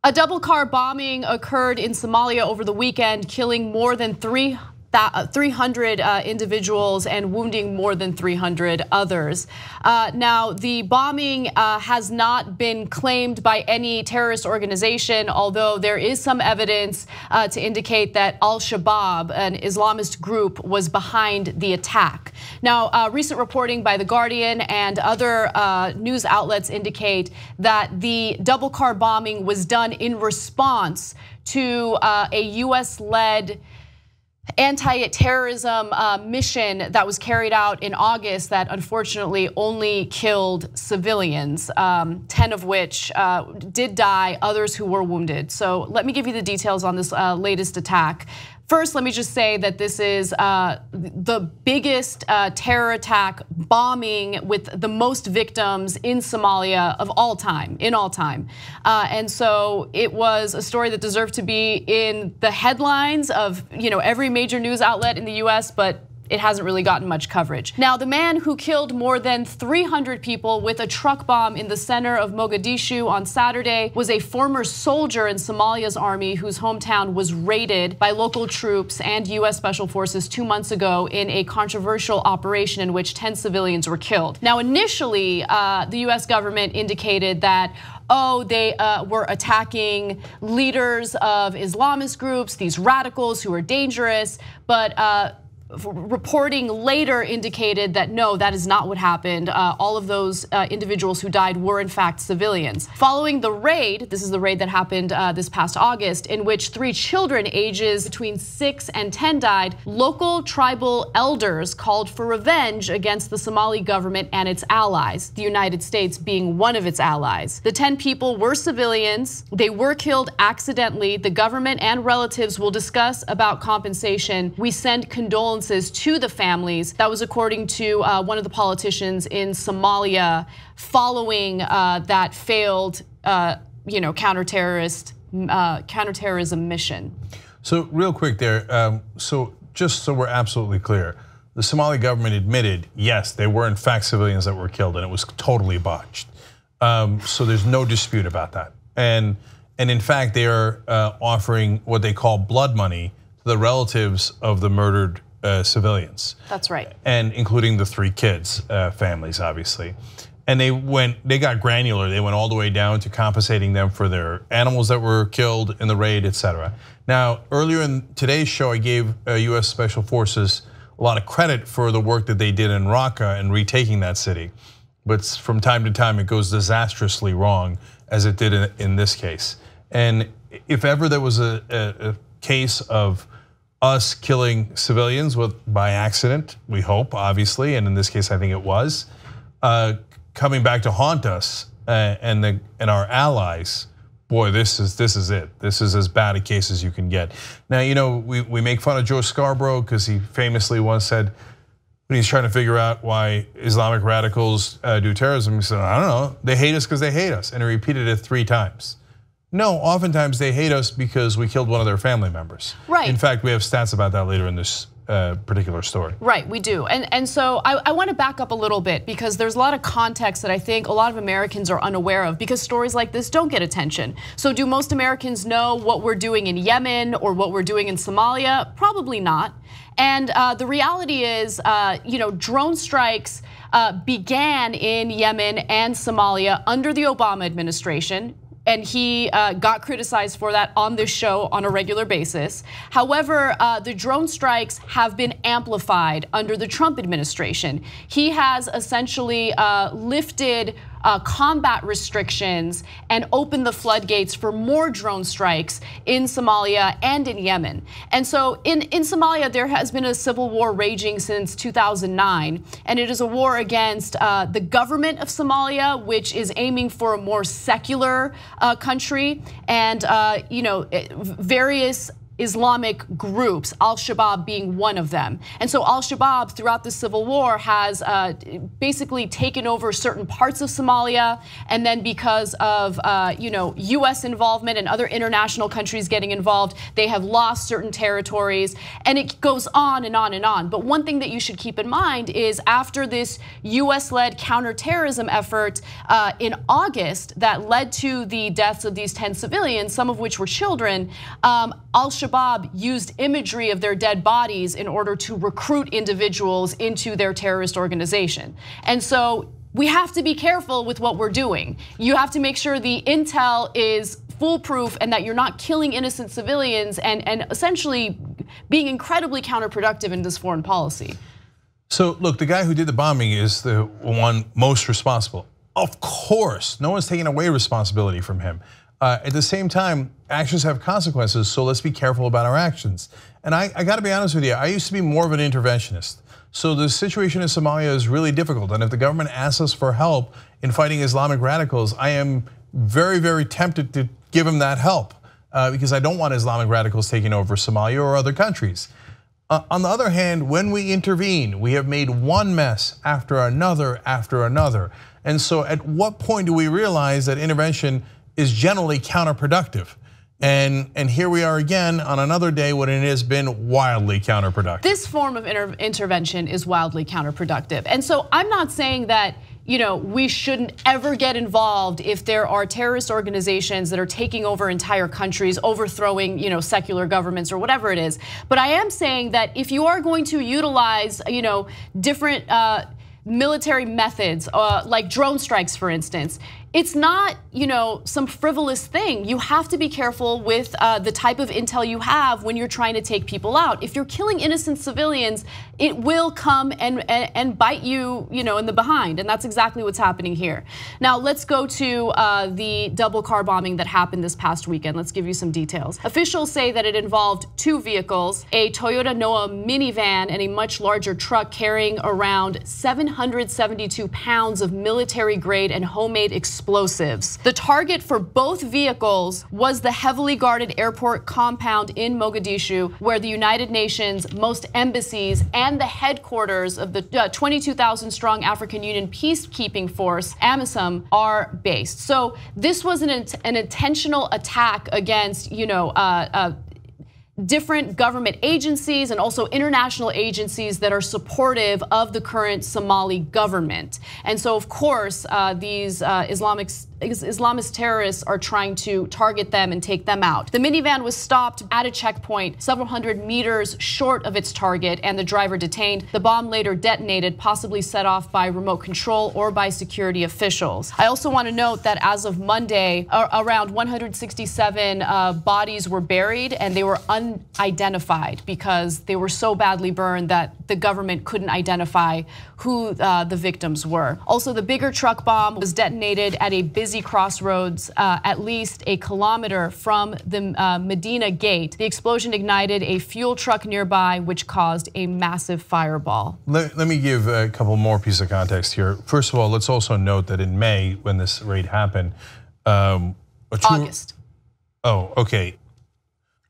A double car bombing occurred in Somalia over the weekend, killing more than 300 individuals and wounding more than 300 others. Now, the bombing has not been claimed by any terrorist organization, although there is some evidence to indicate that Al-Shabaab, an Islamist group, was behind the attack. Now, recent reporting by The Guardian and other news outlets indicate that the double car bombing was done in response to a US-led anti-terrorism mission that was carried out in August that unfortunately only killed civilians, 10 of which did die, others who were wounded. So let me give you the details on this latest attack. First, let me just say that this is the biggest terror attack bombing with the most victims in Somalia of all time, and so it was a story that deserved to be in the headlines of every major news outlet in the US, but it hasn't really gotten much coverage. Now, the man who killed more than 300 people with a truck bomb in the center of Mogadishu on Saturday was a former soldier in Somalia's army whose hometown was raided by local troops and US Special Forces 2 months ago in a controversial operation in which 10 civilians were killed. Now, initially, the US government indicated that they were attacking leaders of Islamist groups, these radicals who are dangerous, but reporting later indicated that no, that is not what happened. All of those individuals who died were in fact civilians. Following the raid, this is the raid that happened this past August, in which 3 children ages between 6 and 10 died, local tribal elders called for revenge against the Somali government and its allies, the United States being one of its allies. The 10 people were civilians. They were killed accidentally. The government and relatives will discuss about compensation. We send condolences to the families. That was according to one of the politicians in Somalia following that failed counterterrorism mission. So real quick there, so just so we're absolutely clear, the Somali government admitted, yes, there were in fact civilians that were killed and it was totally botched. So there's no dispute about that. And in fact, they are offering what they call blood money to the relatives of the murdered civilians. That's right. And including the 3 kids, families, obviously. And they got granular. They went all the way down to compensating them for their animals that were killed in the raid, etc. Now, earlier in today's show, I gave US Special Forces a lot of credit for the work that they did in Raqqa and retaking that city. But from time to time, it goes disastrously wrong, as it did in this case. And if ever there was a case of us killing civilians by accident, we hope, obviously, and in this case, I think it was, coming back to haunt us and our allies. Boy, this is it. This is as bad a case as you can get. Now, we make fun of Joe Scarborough because he famously once said, when he's trying to figure out why Islamic radicals do terrorism, he said, I don't know, they hate us because they hate us, and he repeated it 3 times. No, oftentimes they hate us because we killed one of their family members. Right. In fact, we have stats about that later in this particular story. Right, we do. And so I want to back up a little bit because there's a lot of context that I think a lot of Americans are unaware of because stories like this don't get attention. So do most Americans know what we're doing in Yemen or what we're doing in Somalia? Probably not. And the reality is, drone strikes began in Yemen and Somalia under the Obama administration. And he got criticized for that on this show on a regular basis. However, the drone strikes have been amplified under the Trump administration. He has essentially lifted combat restrictions and opened the floodgates for more drone strikes in Somalia and in Yemen. And so in Somalia, there has been a civil war raging since 2009, and it is a war against the government of Somalia, which is aiming for a more secular country, and various Islamic groups, Al-Shabaab being one of them. And so Al-Shabaab throughout the civil war has basically taken over certain parts of Somalia, and then because of US involvement and other international countries getting involved, they have lost certain territories, and it goes on and on and on. But one thing that you should keep in mind is after this US-led counterterrorism effort in August that led to the deaths of these 10 civilians, some of which were children, Al-Shabaab used imagery of their dead bodies in order to recruit individuals into their terrorist organization. And so we have to be careful with what we're doing. You have to make sure the intel is foolproof and that you're not killing innocent civilians and essentially being incredibly counterproductive in this foreign policy. So look, the guy who did the bombing is the one most responsible. Of course, no one's taking away responsibility from him. At the same time, actions have consequences, so let's be careful about our actions. And I gotta be honest with you, I used to be more of an interventionist. So the situation in Somalia is really difficult, and if the government asks us for help in fighting Islamic radicals, I am very, very tempted to give them that help because I don't want Islamic radicals taking over Somalia or other countries. On the other hand, when we intervene, we have made one mess after another after another. And so at what point do we realize that intervention is generally counterproductive? And here we are again on another day when it has been wildly counterproductive. This form of intervention is wildly counterproductive. And so I'm not saying that we shouldn't ever get involved if there are terrorist organizations that are taking over entire countries, overthrowing secular governments or whatever it is. But I am saying that if you are going to utilize different military methods like drone strikes, for instance, it's not some frivolous thing. You have to be careful with the type of intel you have when you're trying to take people out. If you're killing innocent civilians, it will come and bite you, in the behind, and that's exactly what's happening here. Now let's go to the double car bombing that happened this past weekend. Let's give you some details. Officials say that it involved 2 vehicles, a Toyota Noah minivan and a much larger truck carrying around 772 pounds of military-grade and homemade explosives. The target for both vehicles was the heavily guarded airport compound in Mogadishu, where the United Nations, most embassies, and the headquarters of the 22,000 strong African Union peacekeeping force, AMISOM, are based. So this was an intentional attack against, different government agencies and also international agencies that are supportive of the current Somali government. And so of course, these Islamist terrorists are trying to target them and take them out. The minivan was stopped at a checkpoint several hundred meters short of its target and the driver detained. The bomb later detonated, possibly set off by remote control or by security officials. I also want to note that as of Monday, around 167 bodies were buried and they were unidentified because they were so badly burned that the government couldn't identify who the victims were. Also, the bigger truck bomb was detonated at a busy crossroads at least a kilometer from the Medina Gate. The explosion ignited a fuel truck nearby, which caused a massive fireball. Let me give a couple more pieces of context here. First of all, let's also note that in May, when this raid happened, August. Oh, okay.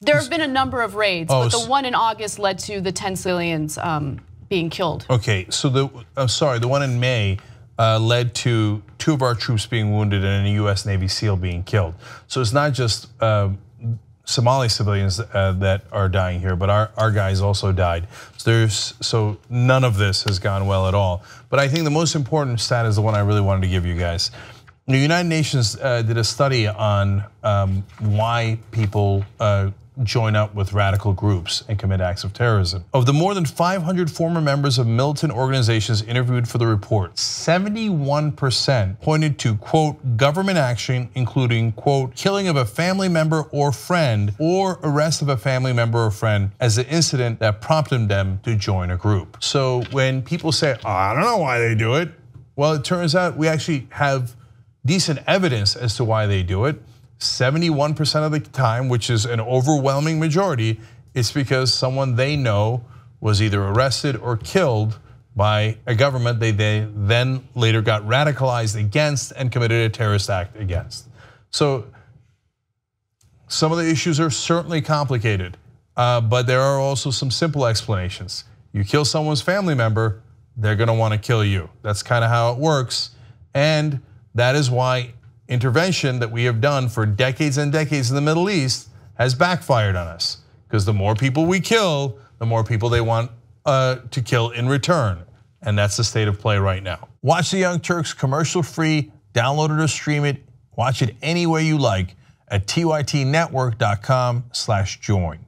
There have been a number of raids, but the one in August led to the 10 civilians being killed. Okay, so the one in May led to 2 of our troops being wounded and a US Navy SEAL being killed. So it's not just Somali civilians that are dying here, but our guys also died. So none of this has gone well at all. But I think the most important stat is the one I really wanted to give you guys. The United Nations did a study on why people join up with radical groups and commit acts of terrorism. Of the more than 500 former members of militant organizations interviewed for the report, 71% pointed to, quote, government action, including, quote, killing of a family member or friend or arrest of a family member or friend as the incident that prompted them to join a group. So when people say, oh, I don't know why they do it, well, it turns out we actually have decent evidence as to why they do it. 71% of the time, which is an overwhelming majority, it's because someone they know was either arrested or killed by a government they then later got radicalized against and committed a terrorist act against. So some of the issues are certainly complicated. but there are also some simple explanations. You kill someone's family member, they're gonna wanna kill you. That's kind of how it works. And that is why intervention that we have done for decades and decades in the Middle East has backfired on us. Because the more people we kill, the more people they want to kill in return. And that's the state of play right now. Watch the Young Turks commercial-free, download it or stream it, watch it any way you like at tytnetwork.com/join.